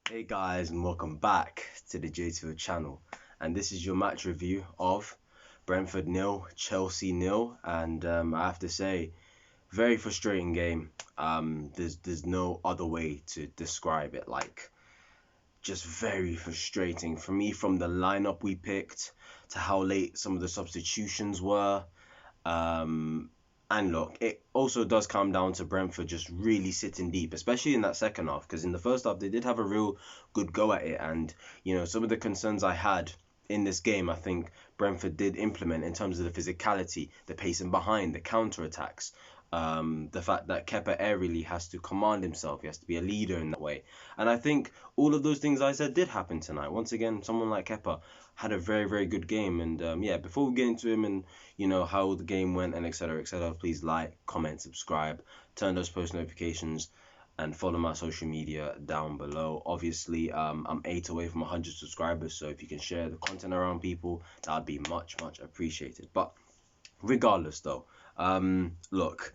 Hey guys, and welcome back to the JTO channel. And this is your match review of Brentford nil, Chelsea nil. And I have to say, very frustrating game. There's no other way to describe it. Like, just very frustrating for me, from the lineup we picked to how late some of the substitutions were. Um, and look, it also does come down to Brentford just really sitting deep, especially in that second half, because in the first half they did have a real good go at it. And, some of the concerns I had in this game, I think Brentford did implement in terms of the physicality, the pacing behind, the counter attacks. The fact that Kepa really has to command himself, he has to be a leader in that way. And I think all of those things I said did happen tonight. Once again, someone like Kepa had a very, very good game. And yeah, before we get into him and how the game went and etc. etc. Please like, comment, subscribe, turn those post notifications, and follow my social media down below. Obviously, I'm 8 away from 100 subscribers, so if you can share the content around people, that'd be much, much appreciated. But regardless, though, look,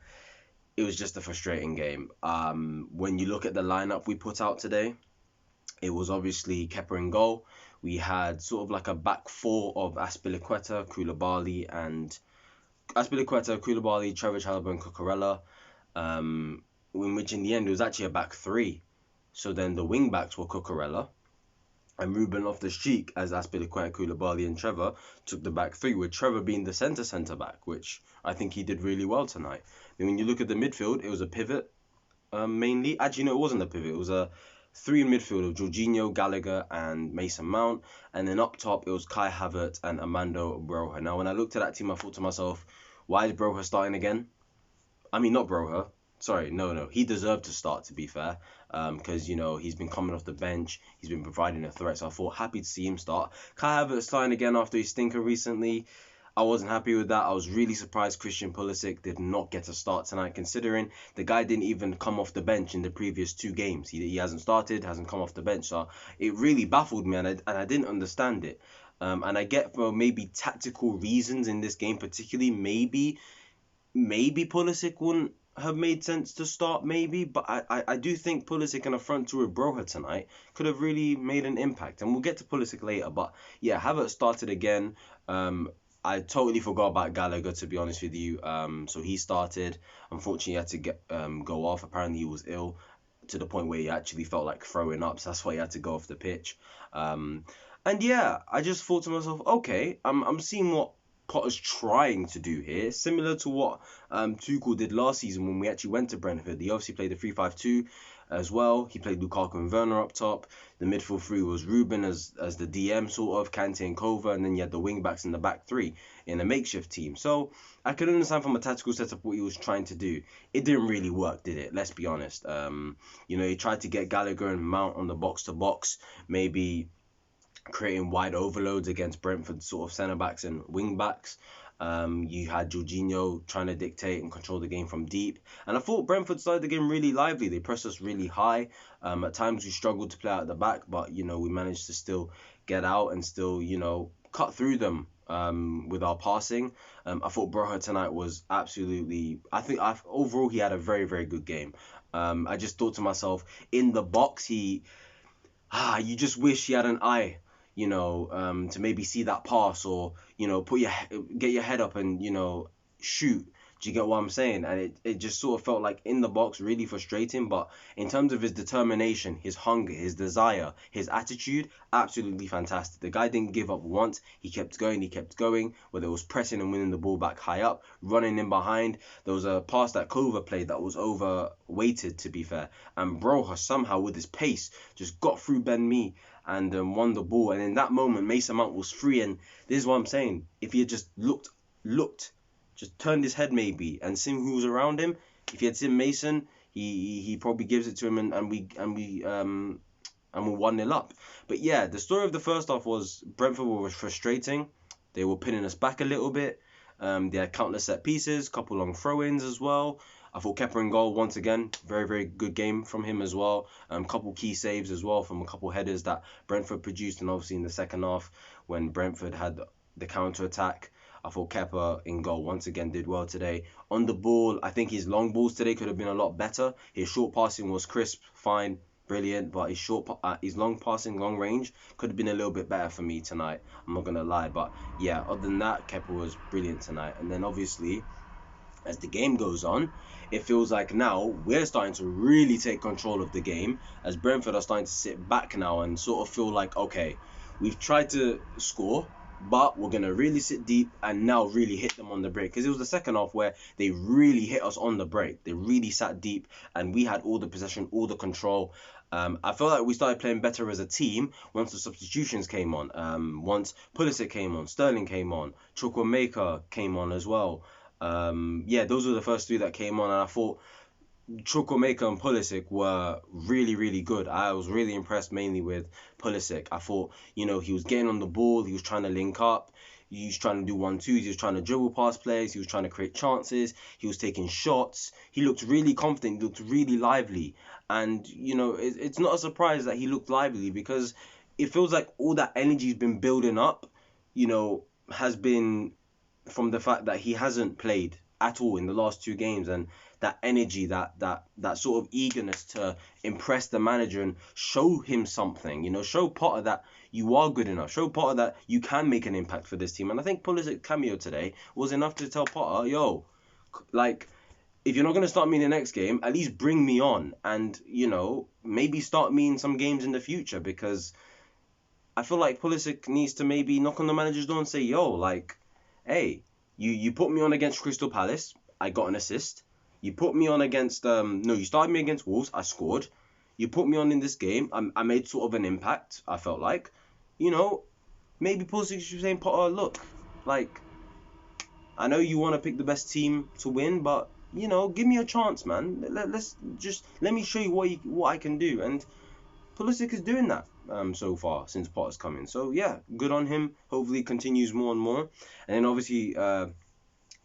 it was just a frustrating game. When you look at the lineup we put out today, it was obviously Kepa in goal. We had sort of like a back four of Azpilicueta, Koulibaly, Trevor Chalobah, and Cucurella. In which in the end it was actually a back three. So then the wing backs were Cucurella and Ruben Loftus-Cheek, as Azpilicueta, Koulibaly, and Trevor took the back three, with Trevor being the centre back, which I think he did really well tonight. And when you look at the midfield, it was a pivot mainly. Actually, no, it wasn't a pivot. It was a three in midfield of Jorginho, Gallagher, and Mason Mount. And then up top, it was Kai Havertz and Armando Broja. Now, when I looked at that team, I thought to myself, why is Broja starting again? I mean, not Broja. Sorry, no. He deserved to start, to be fair, because, he's been coming off the bench. He's been providing a threat, so I thought, happy to see him start. Kai Havertz starting again after his stinker recently. I wasn't happy with that. I was really surprised Christian Pulisic did not get a start tonight, considering the guy didn't even come off the bench in the previous two games. He hasn't started, hasn't come off the bench, so it really baffled me, and I didn't understand it. And I get, for maybe tactical reasons in this game particularly, maybe Pulisic wouldn't have made sense to start, maybe, but I do think Pulisic in a front two with Broja tonight could have really made an impact, and we'll get to Pulisic later. But yeah, Havertz started again. I totally forgot about Gallagher, to be honest with you. So he started. Unfortunately, he had to go off. Apparently, he was ill to the point where he actually felt like throwing up. So that's why he had to go off the pitch. And yeah, I just thought to myself, okay, I'm seeing what Potter's trying to do here, similar to what Tuchel did last season when we actually went to Brentford. He obviously played the 3-5-2 as well. He played Lukaku and Werner up top. The midfield three was Ruben as the DM, sort of, Kante and Kova, and then you had the wing backs in the back three in a makeshift team. So I could understand from a tactical setup what he was trying to do. It didn't really work, did it? Let's be honest. He tried to get Gallagher and Mount on the box to box, maybe creating wide overloads against Brentford sort of centre backs and wing backs. You had Jorginho trying to dictate and control the game from deep. And I thought Brentford started the game really lively. They pressed us really high. At times we struggled to play out at the back, but, we managed to still get out and still, cut through them with our passing. I thought Broja tonight was absolutely... overall he had a very, very good game. I just thought to myself, in the box, you just wish he had an eye, to maybe see that pass, or, get your head up and, shoot. Do you get what I'm saying? And it just sort of felt like in the box, really frustrating. But in terms of his determination, his hunger, his desire, his attitude, absolutely fantastic. The guy didn't give up once. He kept going, whether it was pressing and winning the ball back high up, running in behind. There was a pass that Kova played that was overweighted, to be fair. And Broja somehow, with his pace, just got through Ben Mee and won the ball. And in that moment, Mason Mount was free. And this is what I'm saying. If he had just looked, just turned his head maybe and seen who was around him. If he had seen Mason, he probably gives it to him, and we're 1-0 up. But yeah, the story of the first half was Brentford were frustrating. They were pinning us back a little bit. They had countless set pieces, couple long throw-ins as well. I thought Kepa in goal once again, very, very good game from him as well. Couple key saves as well from a couple headers that Brentford produced, and obviously in the second half when Brentford had the counter attack, I thought Kepa in goal once again did well today. On the ball, I think his long balls today could have been a lot better. His short passing was crisp, fine, brilliant, but his long passing, long range could have been a little bit better for me tonight. I'm not gonna lie, but yeah, other than that, Kepa was brilliant tonight. And then obviously, as the game goes on, it feels like now we're starting to really take control of the game, as Brentford are starting to sit back now and sort of feel like, okay, we've tried to score, but we're going to really sit deep and now really hit them on the break. Because it was the second half where they really hit us on the break. They really sat deep and we had all the possession, all the control. I felt like we started playing better as a team once the substitutions came on. Once Pulisic came on, Sterling came on, Chukwuemeka came on as well. Yeah, those were the first three that came on, and I thought Chukwuemeka and Pulisic were really, really good. I was really impressed mainly with Pulisic. I thought, he was getting on the ball, he was trying to link up, he was trying to do 1-2s, he was trying to dribble past players, he was trying to create chances, he was taking shots. He looked really confident, he looked really lively. And, it's not a surprise that he looked lively, because it feels like all that energy's been building up, has been from the fact that he hasn't played at all in the last two games, and that energy, that sort of eagerness to impress the manager and show him something, show Potter that you are good enough, show Potter that you can make an impact for this team. And I think Pulisic's cameo today was enough to tell Potter, yo, like, if you're not going to start me in the next game, at least bring me on and, maybe start me in some games in the future, because I feel like Pulisic needs to maybe knock on the manager's door and say, yo, like, hey, you put me on against Crystal Palace, I got an assist. You put me on against, you started me against Wolves, I scored. You put me on in this game, I made sort of an impact, I felt like. Maybe Pulisic should be saying, Potter, look, like, I know you want to pick the best team to win, but, give me a chance, man. Let me show you what I can do. And Pulisic is doing that so far since Potter's come in. So, yeah, good on him. Hopefully he continues more and more. And then, obviously,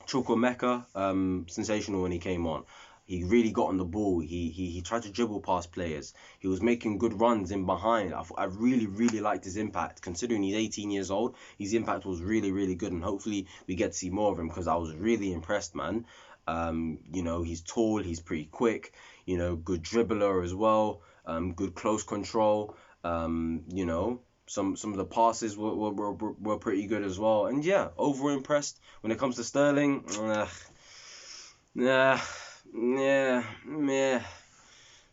Chukwuemeka, sensational when he came on. He really got on the ball. He tried to dribble past players. He was making good runs in behind. I really, really liked his impact. Considering he's 18 years old, his impact was really, really good. And hopefully we get to see more of him, because I was really impressed, man. He's tall, he's pretty quick, good dribbler as well, good close control, some of the passes were pretty good as well. And yeah, over impressed. When it comes to Sterling, not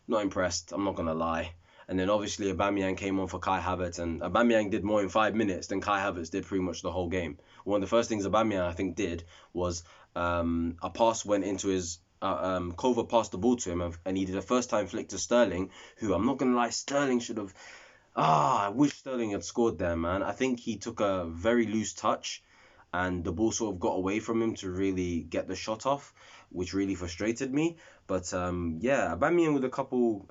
impressed, I'm not gonna lie. And then obviously Aubameyang came on for Kai Havertz, and Aubameyang did more in 5 minutes than Kai Havertz did pretty much the whole game. One of the first things Aubameyang, I think, did was a pass went into his Kova passed the ball to him, and he did a first time flick to Sterling, who, I'm not gonna lie, Sterling should have. I wish Sterling had scored there, man. I think he took a very loose touch and the ball sort of got away from him to really get the shot off, which really frustrated me. But yeah, Aubameyang with a couple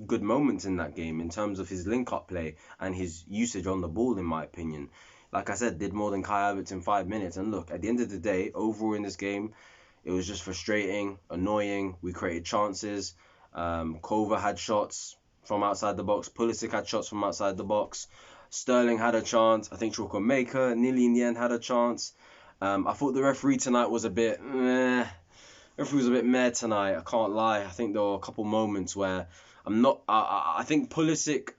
good moments in that game in terms of his link-up play and his usage on the ball, in my opinion. Like I said, did more than Kai Havertz in 5 minutes. And look, at the end of the day, overall in this game, it was just frustrating, annoying. We created chances. Kova had shots from outside the box. Pulisic had shots from outside the box. Sterling had a chance. I think Chukwuemeka nearly in the end had a chance. I thought the referee tonight was a bit meh. Referee was a bit meh tonight. I can't lie. I think there were a couple moments where I think Pulisic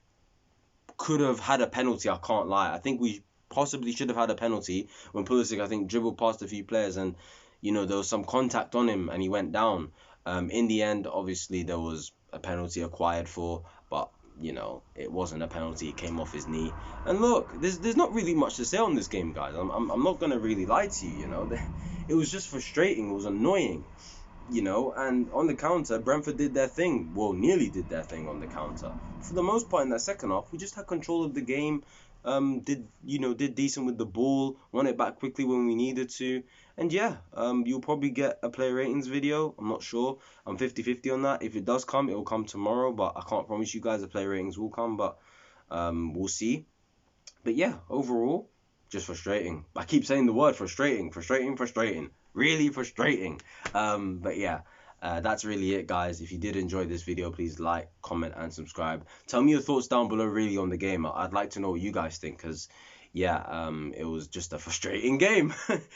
could have had a penalty. I can't lie. I think we possibly should have had a penalty when Pulisic, I think, dribbled past a few players and there was some contact on him and he went down. In the end, obviously there was a penalty acquired for, but it wasn't a penalty. It came off his knee. And look, there's not really much to say on this game, guys. I'm not gonna really lie to you. It was just frustrating. It was annoying. And on the counter, Brentford did their thing. Well, nearly did their thing on the counter. For the most part in that second half, we just had control of the game. Did decent with the ball, won it back quickly when we needed to. And yeah, you'll probably get a player ratings video. I'm not sure. I'm 50-50 on that. If it does come, it will come tomorrow, but I can't promise you guys the player ratings will come, but we'll see. But yeah, overall, just frustrating. I keep saying the word frustrating. Really frustrating. But yeah, that's really it, guys. If you did enjoy this video, please like, comment, and subscribe. Tell me your thoughts down below, really, on the game. I'd like to know what you guys think, because yeah, it was just a frustrating game.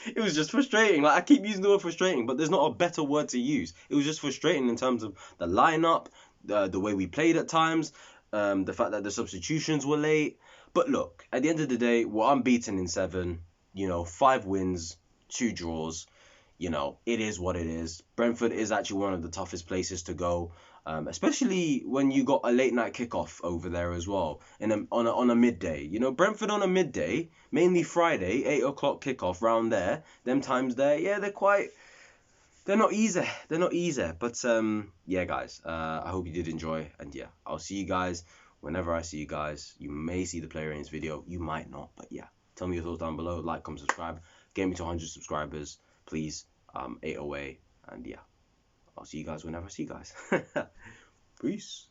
It was just frustrating. Like, I keep using the word frustrating, but there's not a better word to use. It was just frustrating in terms of the lineup, the way we played at times, the fact that the substitutions were late. But look, at the end of the day, we're unbeaten in 7. 5 wins, 2 draws. It is what it is. Brentford is actually one of the toughest places to go, especially when you got a late night kickoff over there as well, on a midday. Brentford on a midday, mainly Friday, 8 o'clock kickoff round there. Them times there, yeah, they're not easy. They're not easy. But yeah, guys, I hope you did enjoy, and yeah, I'll see you guys whenever I see you guys. You may see the player in this video, you might not, but yeah. Tell me your thoughts down below. Like, comment, subscribe. Get me to 100 subscribers, please. 8 away. And yeah, I'll see you guys whenever I see you guys. Peace.